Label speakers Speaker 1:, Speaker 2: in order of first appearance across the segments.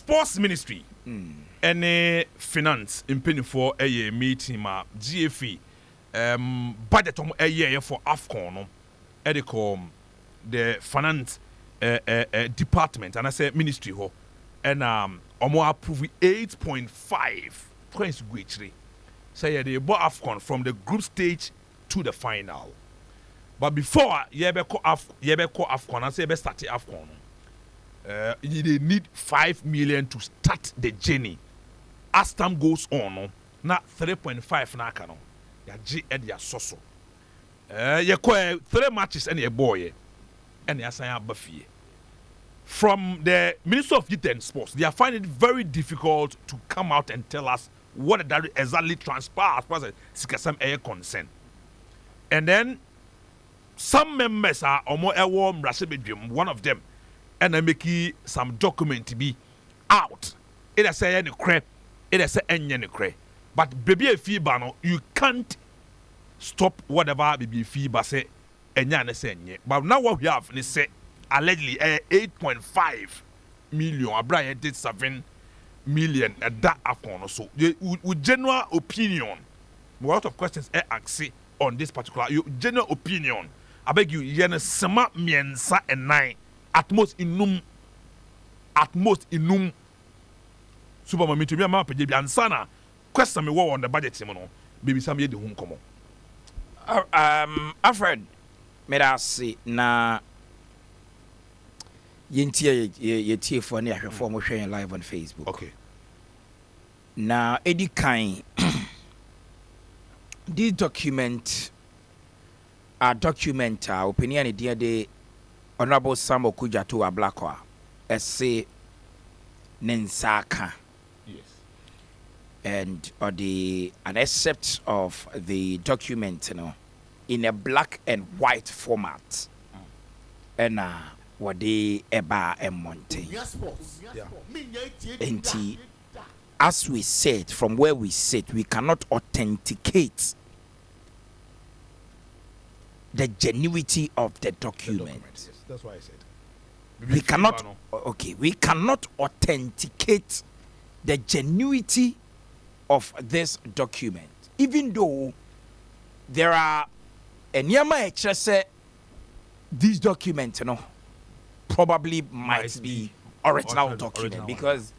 Speaker 1: sports ministry any finance in for a meeting ma GFE budget a year for AFCON no the finance department and I say ministry ho and omo approve 8.5 points greatly say they bought AFCON from the group stage to the final. But before you ever call AFCON and say ever start AFCON, they need 5 million to start the journey. As time goes on, now 3.5 na kano. Ya G and ya soso. You call 3 matches and a boy, and ya say Buffy. From the Minister of Youth and Sports, they are finding it very difficult to come out and tell us what that exactly transpires as far as Sikasam air concern. And then some members are one of them, and I make some document to be out. It is say any crap, it is say any crap. But baby a fever no, you can't stop whatever baby fever say any say. But now what we have is say allegedly 8.5 million. Abraham did 7 million at that account. So with general opinion, a lot of questions are asked on this particular general opinion. I beg you, yen sema miensa and 9 at most inum Superman me to be a map and sana question me what on the budget no baby some ye the home come
Speaker 2: Alfred me da see na yentie ye tie for na ahwefo mo hwen live on Facebook.
Speaker 1: Okay.
Speaker 2: Na edi kan this document opinion idea de Honorable Sam Okujato Ablakwa essay Nensaka.
Speaker 1: Yes.
Speaker 2: And or an excerpt of the document, in a black and white format. And what they eba and monte. And as we said, from where we sit, we cannot authenticate the genuity of the document.
Speaker 1: Yes, that's why I said.
Speaker 2: We cannot authenticate the genuity of this document, even though there are this document, probably might be original document because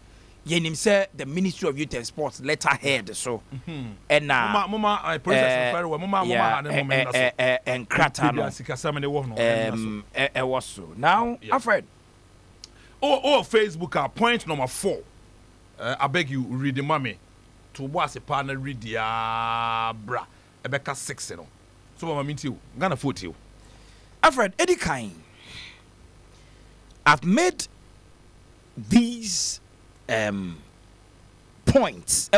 Speaker 2: Yenim said the Ministry of Youth and Sports letterhead so and
Speaker 1: mama process very well mama
Speaker 2: and Kratano was so now Alfred
Speaker 1: Facebook point number 4 I beg you read the mommy to was a partner read the bra Ebeka 6 so mama mean you Ghana 40
Speaker 2: Alfred Eddie Kain I've made these points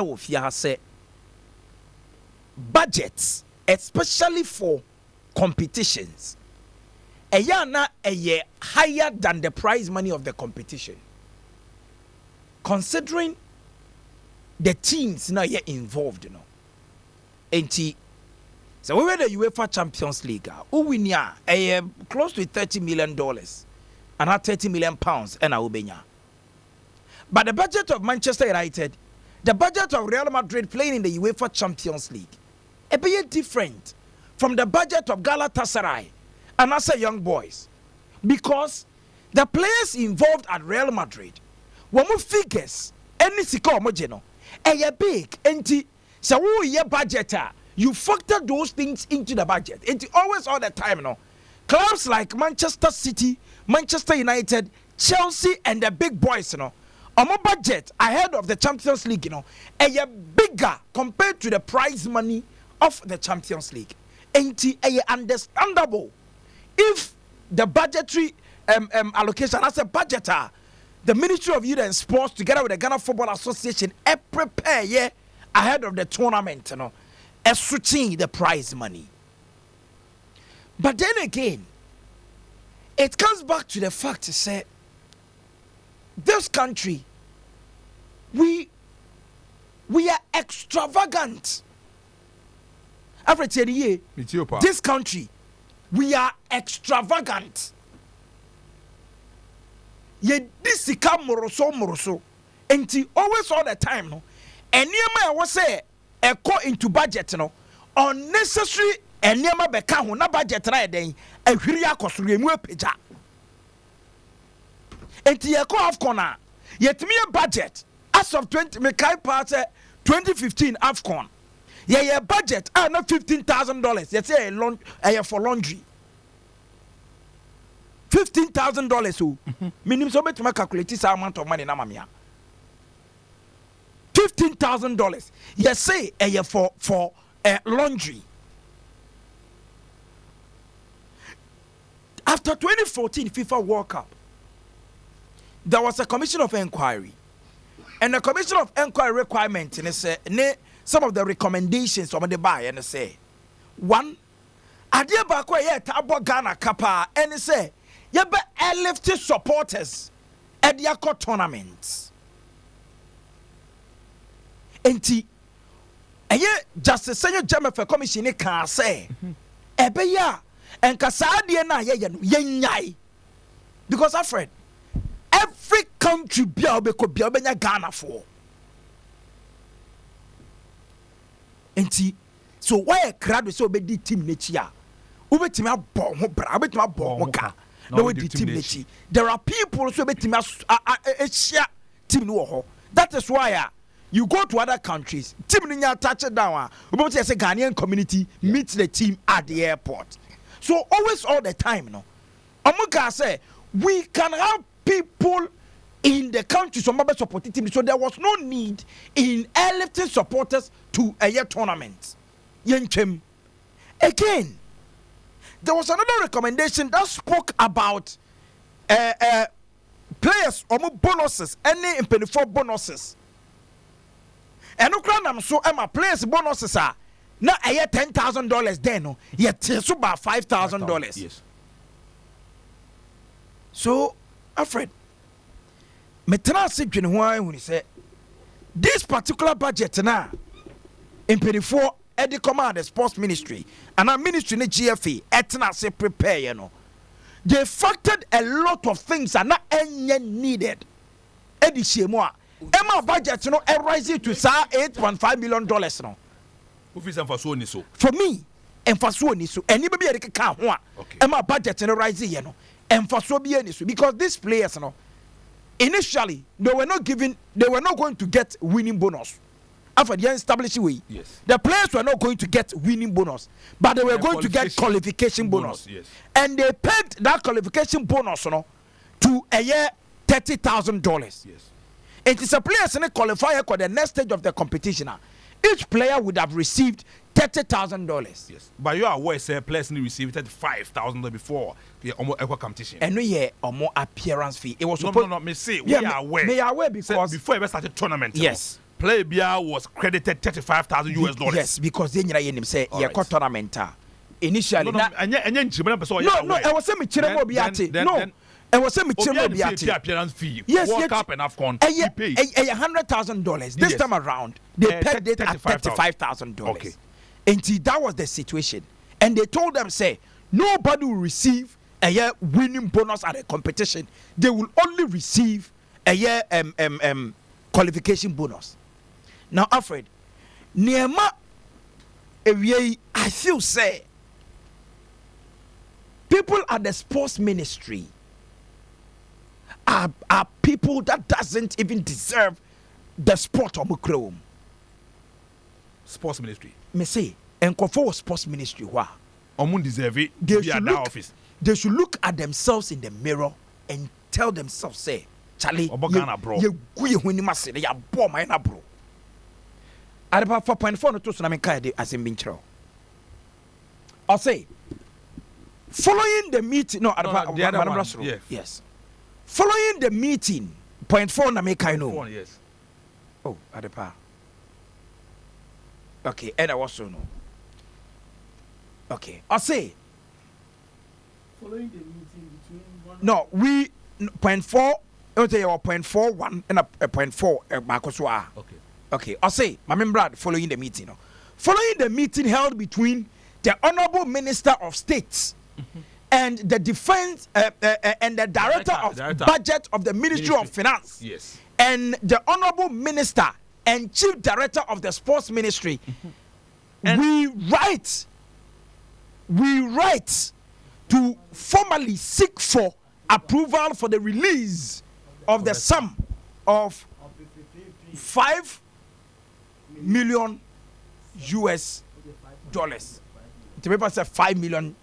Speaker 2: say budgets especially for competitions a year higher than the prize money of the competition considering the teams now yet involved and so we were the UEFA Champions League who win close to $30 million and had £30 million and Ubenya. But the budget of Manchester United, the budget of Real Madrid playing in the UEFA Champions League, a bit different from the budget of Galatasaray and other young boys. Because the players involved at Real Madrid, when we figures, any sika homogeno, a big, and so your budget, you factor those things into the budget. It's always all the time, Clubs like Manchester City, Manchester United, Chelsea, and the big boys, our budget ahead of the Champions League, a bigger compared to the prize money of the Champions League. Ain't it understandable if the budgetary allocation as a budgeter, the Ministry of Youth and Sports together with the Ghana Football Association prepare ahead of the tournament, switching the prize money. But then again, it comes back to the fact to say this country, we are extravagant. This country, we are extravagant. Ye disika moroso. Enti always all the time no. Eniema was say a call into budget no. Unnecessary eniema beka ho na budget na eden ehwiri akosoro emu epeja. Enti ye call AFCON yetimi budget as of 2015 AFCON. Ye budget na $15,000. You say for laundry. $15,000 oh. Minimum so bet me calculate this amount of money na mamia. $15,000. You say for laundry. After 2014 FIFA World Cup, there was a commission of inquiry, and the commission of inquiry requirement and say some of the recommendations of the buy and say one, adia bakwa ye tabo Ghana kapa and say ye be airlifted supporters at the tournaments. Enti eye justice senior German for commission can say ebe ya enka saadie na ye no yenyai because afraid every country bia obeko bia obenya Ghana for. Enti so why a crowd so obedi team nechi a obetimi abọ ho bra obetimi abọ ho ka na we di team nechi. There are people so obetimi a team no ho. That is why you go to other countries team no touch it down obetimi say Ghanaian community meet the team at the airport. So always all the time no omuka say we can have people in the country some members supporting team, so there was no need in airlifting supporters to a year tournament. Again, there was another recommendation that spoke about players or bonuses, any impenifor bonuses. And no so Emma players bonuses are now a year $10,000 then no yet so about $5,000.
Speaker 1: Yes.
Speaker 2: So Alfred, metana se dwene ho an hu ni say this particular budget na impenifor edi command the sports ministry and our ministry ne GFA etna se prepare you know. They factored a lot of things are not any needed. Edi shemu a Emma budget no rise to $8.5 million no.
Speaker 1: Office for so ni so.
Speaker 2: For me, emfaso ni so. Eni be e ka ho a Emma budget no rise here no. Emfaso be ni so because these players no initially they were not going to get winning bonus. After the established way,
Speaker 1: yes, the
Speaker 2: players were not going to get winning bonus, but they were going to get qualification bonus.
Speaker 1: Yes. And
Speaker 2: they pegged that qualification bonus to a year $30,000.
Speaker 1: Yes.
Speaker 2: It is a players in a qualifier for the next stage of the competition. Each player would have received $30,000.
Speaker 1: Yes. But you are aware, sir, players need receive $35,000 before the equal competition.
Speaker 2: And no year or more appearance fee. It was
Speaker 1: no, me say we are aware.
Speaker 2: We are aware because
Speaker 1: before we started tournament.
Speaker 2: Yes.
Speaker 1: Player BR was credited $35,000.
Speaker 2: Yes, because then you say you got tournament. Initially,
Speaker 1: no,
Speaker 2: I was saying no. I was saying
Speaker 1: appearance fee.
Speaker 2: Yes,
Speaker 1: World Cup and AFCON.
Speaker 2: $100,000. This time around, they pegged it at $35,000.
Speaker 1: Okay.
Speaker 2: And that was the situation. And they told them, say, nobody will receive a year winning bonus at a competition. They will only receive a year qualification bonus. Now, Alfred, Niema, I feel say people at the sports ministry are people that doesn't even deserve the sport of Mukrom.
Speaker 1: Sports ministry.
Speaker 2: Me say, and for sports ministry, why?
Speaker 1: Deserve it.
Speaker 2: They should look at themselves in the mirror and tell themselves, say, Charlie, you win massive, you bore my bro. At about 4.4 no to Sunami Kadi as in Binchro. I'll say, following the meeting, yes. Following the meeting, 0.4 na make I know.
Speaker 1: Yes.
Speaker 2: Oh, Adepa. Okay, and I also know. Okay, I'll say.
Speaker 3: Following the meeting between one.
Speaker 2: No, we 0.4. I'll tell you 0.41 and a 0.4. Marcoswa.
Speaker 1: Okay.
Speaker 2: Okay, I'll say. My member following the meeting. No. Following the meeting held between the Honorable Minister of States. And the defense and the director of budget of the Ministry of Finance.
Speaker 1: Yes.
Speaker 2: and the Honorable Minister and Chief Director of the Sports Ministry, we write to formally seek for approval for the release of the sum of $5 million. The paper said $5 million.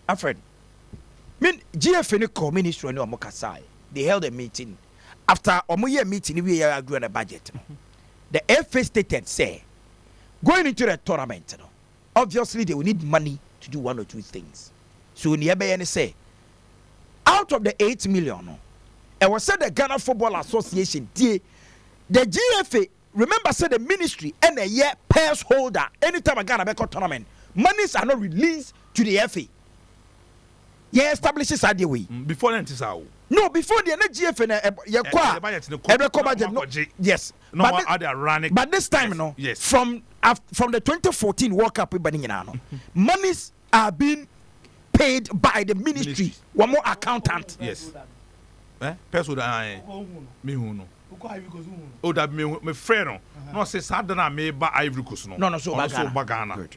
Speaker 2: Alfred, GFN ministry no Mokasai. They held a meeting. After a meeting, we agreed on a budget. The FA stated, say, going into the tournament, obviously they will need money to do one or two things. So Niabayani say, out of the $8 million, it was said the Ghana Football Association, the GFA, remember said the ministry and a year purse holder, anytime a Ghana Beko tournament, monies are not released to the FA. Yeah, establishes that the way.
Speaker 1: Before that is how.
Speaker 2: No, before the GFA, budget. Yes. But this time, yes. No.
Speaker 1: Yes.
Speaker 2: From the 2014 World Cup, monies are being paid by the ministry. One more accountant.
Speaker 1: Yes. Person that me who no. Oh, that me friend no. No say sadana me ba Ivory Coast no.
Speaker 2: No, so
Speaker 1: Bagana.
Speaker 2: Good.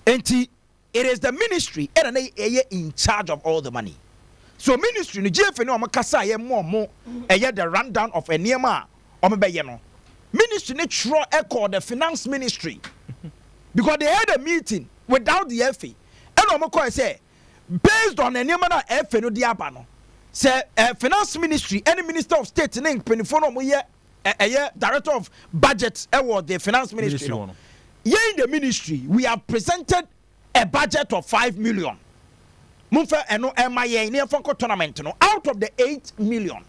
Speaker 2: And it is the ministry and they in charge of all the money. So ministry no GFA no makasa ye more the rundown of a niema no. Ministry ne tro call the finance ministry because they had a meeting without the FA. And omako say based on the niema na FA no diaba no. Say finance ministry any minister of state ne penifo no mo ye director of budget award the finance ministry no. Here in the ministry we have presented a budget of $5 million. Mumfa eno MIA near Funko tournament no out of the $8 million.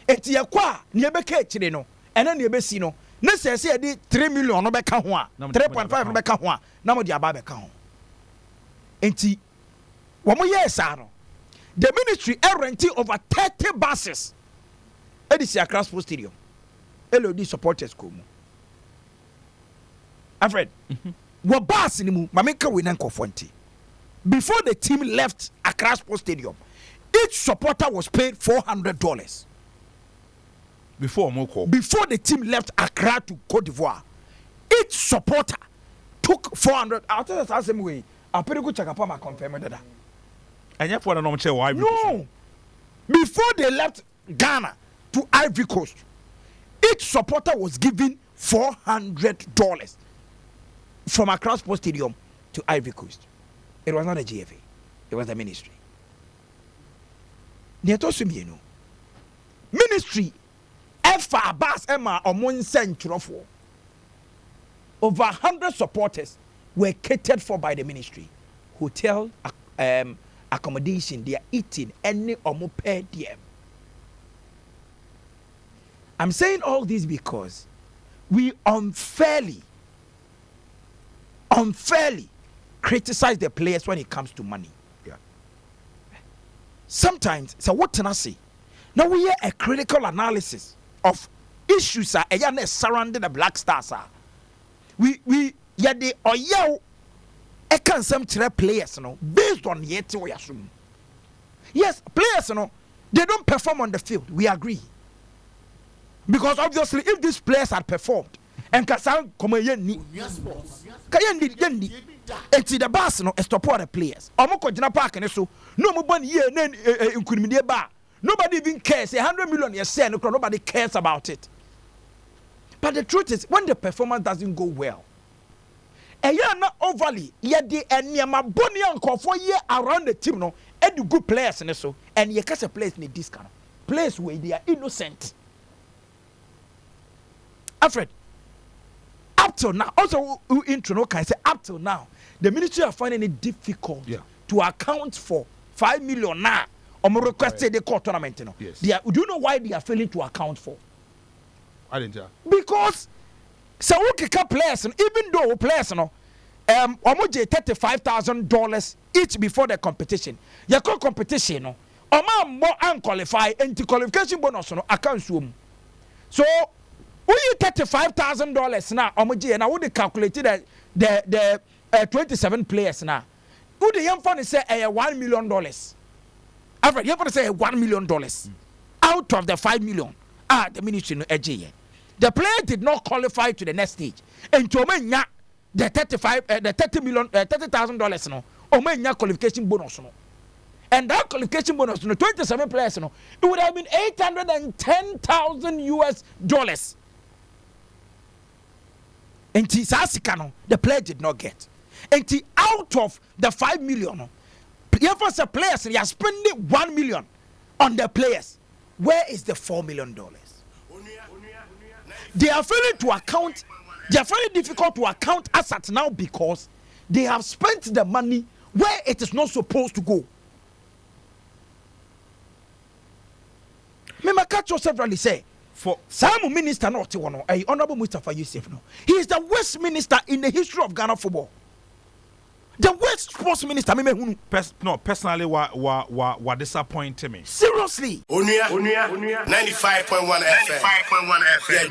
Speaker 2: Eti yakwa niebeka chire no ena niebesi no na say di $3 million no beka ho a 3.5 no beka ho a na mo di aba beka ho. Enti wo mo yes no the ministry renting over 30 buses at the Accra Sports Stadium. LOD supporters come. Alfred, what bus in mu mameka we nan kofonti. Before the team left Accra Sports Stadium, each supporter was paid $400.
Speaker 1: Before
Speaker 2: the team left Accra to Cote d'Ivoire, each supporter took $400. I'll tell you the same way. I'll pay go check up my confirm that.
Speaker 1: And yet, for no chair, why?
Speaker 2: No. Before they left Ghana to Ivory Coast, each supporter was given $400 from Accra Sports Stadium to Ivory Coast. It was not a GFA. It was the ministry. Ministry Efa Abbas Emma Omon Central for over 100 supporters were catered for by the ministry. Hotel accommodation, they are eating any omo per diem. I'm saying all this because we unfairly criticize the players when it comes to money.
Speaker 1: Yeah.
Speaker 2: Sometimes, so what can I say? Now we hear a critical analysis of issues surrounding the Black Stars. We the oya I can some players based on yet we assume. Yes, players they don't perform on the field. We agree. Because obviously if these players had performed and Kasan come yen enti the boss stop all the players. Omoko jina park and so no mo ban ye na nkunimide ba. Nobody even cares. 100 million you say nobody cares about it. But the truth is when the performance doesn't go well, na overly ye the eniama boni anko for ye around the team no e the good players and so and ye case players in this kind of players where they are innocent. Alfred, up till now, also intro no can say up till now, the ministry are finding it difficult to account for $5 million now. Or requested the court tournament.
Speaker 1: Yes.
Speaker 2: Do you know why they are failing to account for?
Speaker 1: I didn't tell.
Speaker 2: Because so players, even though players almost $35,000 each before the competition. Your competition more unqualified and qualification bonus account so you $35,000 now and I would calculate the 27 players now. Would the young fan say $1 million? Alfred, you have to say $1 million. out of the 5 million, the ministry no edge. The player did not qualify to the next stage. And to omenya the $30,000 no, omenya qualification bonus no. And that qualification bonus no 27 players no, it would have been $810,000. And Sasika the player did not get. And out of the 5 million no, the players they are spending 1 million on the players. Where is the $4 million? They are failing to account. They are very difficult to account as at now because they have spent the money where it is not supposed to go. Me catch severally say for some minister not one, Honorable Mustafa Yusuf no. He is the worst minister in the history of Ghana football. The worst sports minister,
Speaker 1: personally, what disappointed me.
Speaker 2: Seriously.
Speaker 4: Onua 95.1 FM. 95.1 FM. Yeah,